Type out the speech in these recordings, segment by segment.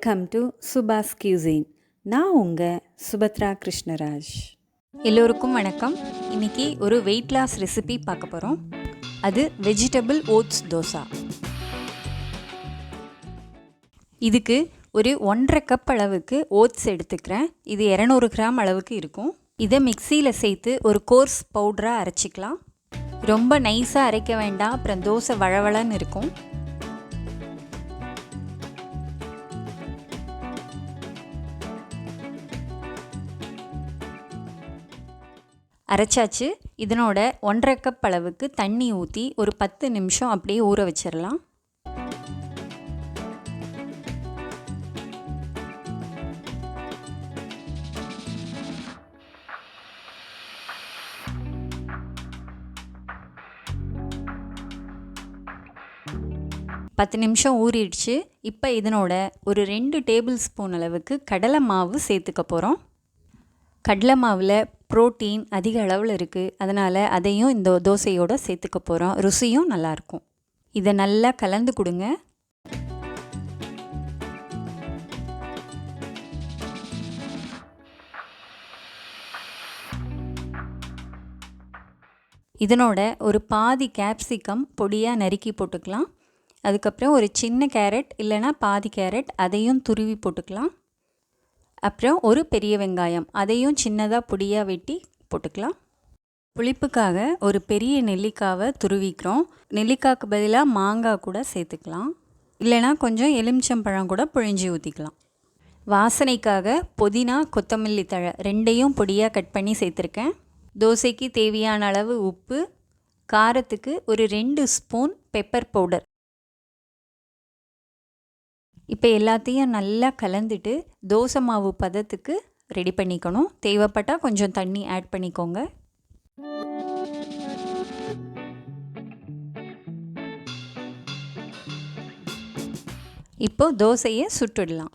Welcome to Subha's Cuisine. நான் உங்கள் சுபத்ரா கிருஷ்ணராஜ். எல்லோருக்கும் வணக்கம். இன்றைக்கி ஒரு வெயிட் லாஸ் ரெசிபி பார்க்க போகிறோம். அது வெஜிடபிள் ஓட்ஸ் தோசா. இதுக்கு ஒரு 1.5 கப் அளவுக்கு ஓட்ஸ் எடுத்துக்கிறேன். இது 200 கிராம் அளவுக்கு இருக்கும். இதை மிக்சியில் சேர்த்து ஒரு கோர்ஸ் பவுடராக அரைச்சிக்கலாம். ரொம்ப நைஸாக அரைக்க வேண்டாம், அப்புறம் தோசை வழவழன்னு இருக்கும். அரைச்சாச்சு. இதனோட 1.5 கப் அளவுக்கு தண்ணி ஊற்றி ஒரு 10 நிமிஷம் அப்படியே ஊற வச்சிடலாம். பத்து நிமிஷம் ஊறிடுச்சு. இப்போ இதனோட ஒரு 2 டேபிள் ஸ்பூன் அளவுக்கு கடலை மாவு சேர்த்துக்க போகிறோம். கடலை மாவில் புரோட்டீன் அதிக அளவில் இருக்குது, அதனால் அதையும் இந்த தோசையோடு சேர்த்துக்க போகிறோம். ருசியும் நல்லாயிருக்கும். இதை நல்லா கலந்து கொடுங்க. இதனோட ஒரு பாதி கேப்சிகம் பொடியாக நறுக்கி போட்டுக்கலாம். அதுக்கப்புறம் ஒரு சின்ன கேரட் இல்லைனா பாதி கேரட் அதையும் துருவி போட்டுக்கலாம். அப்புறம் ஒரு பெரிய வெங்காயம் அதையும் சின்னதாக பொடியாக வெட்டி போட்டுக்கலாம். புளிப்புக்காக ஒரு பெரிய நெல்லிக்காவை துருவிக்கிறோம். நெல்லிக்காய்க்கு பதிலாக மாங்காய் கூட சேர்த்துக்கலாம், இல்லைனா கொஞ்சம் எலுமிச்சம்பழம் கூட புழிஞ்சி ஊற்றிக்கலாம். வாசனைக்காக புதினா கொத்தமல்லி தழை ரெண்டையும் பொடியாக கட் பண்ணி சேர்த்துருக்கேன். தோசைக்கு தேவையான அளவு உப்பு, காரத்துக்கு ஒரு 2 ஸ்பூன் பெப்பர் பவுடர். இப்போ எல்லாத்தையும் நல்லா கலந்துட்டு தோசை மாவு பதத்துக்கு ரெடி பண்ணிக்கணும். தேவைப்பட்டால் கொஞ்சம் தண்ணி ஆட் பண்ணிக்கோங்க. இப்போ தோசையை சுட்டுடலாம்.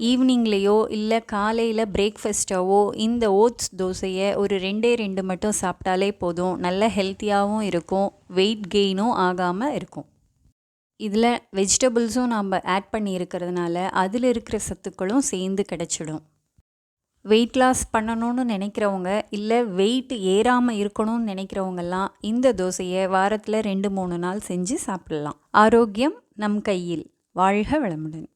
ஈவினிங்லேயோ இல்லை காலையில் பிரேக்ஃபாஸ்ட்டாவோ இந்த ஓட்ஸ் தோசையை ஒரு 2 மட்டும் சாப்பிட்டாலே போதும். நல்ல ஹெல்த்தியாகவும் இருக்கும், வெயிட் கெயினும் ஆகாமல் இருக்கும். இதில் வெஜிடபிள்ஸும் நம்ம ஆட் பண்ணி இருக்கிறதுனால அதில் இருக்கிற சத்துக்களும் சேர்ந்து கிடச்சிடும். வெயிட் லாஸ் பண்ணணும்னு நினைக்கிறவங்க இல்லை வெயிட் ஏறாமல் இருக்கணும்னு நினைக்கிறவங்கெல்லாம் இந்த தோசையை வாரத்தில் 2-3 நாள் செஞ்சு சாப்பிடலாம். ஆரோக்கியம் நம் கையில். வாழ்க வளமுடன்.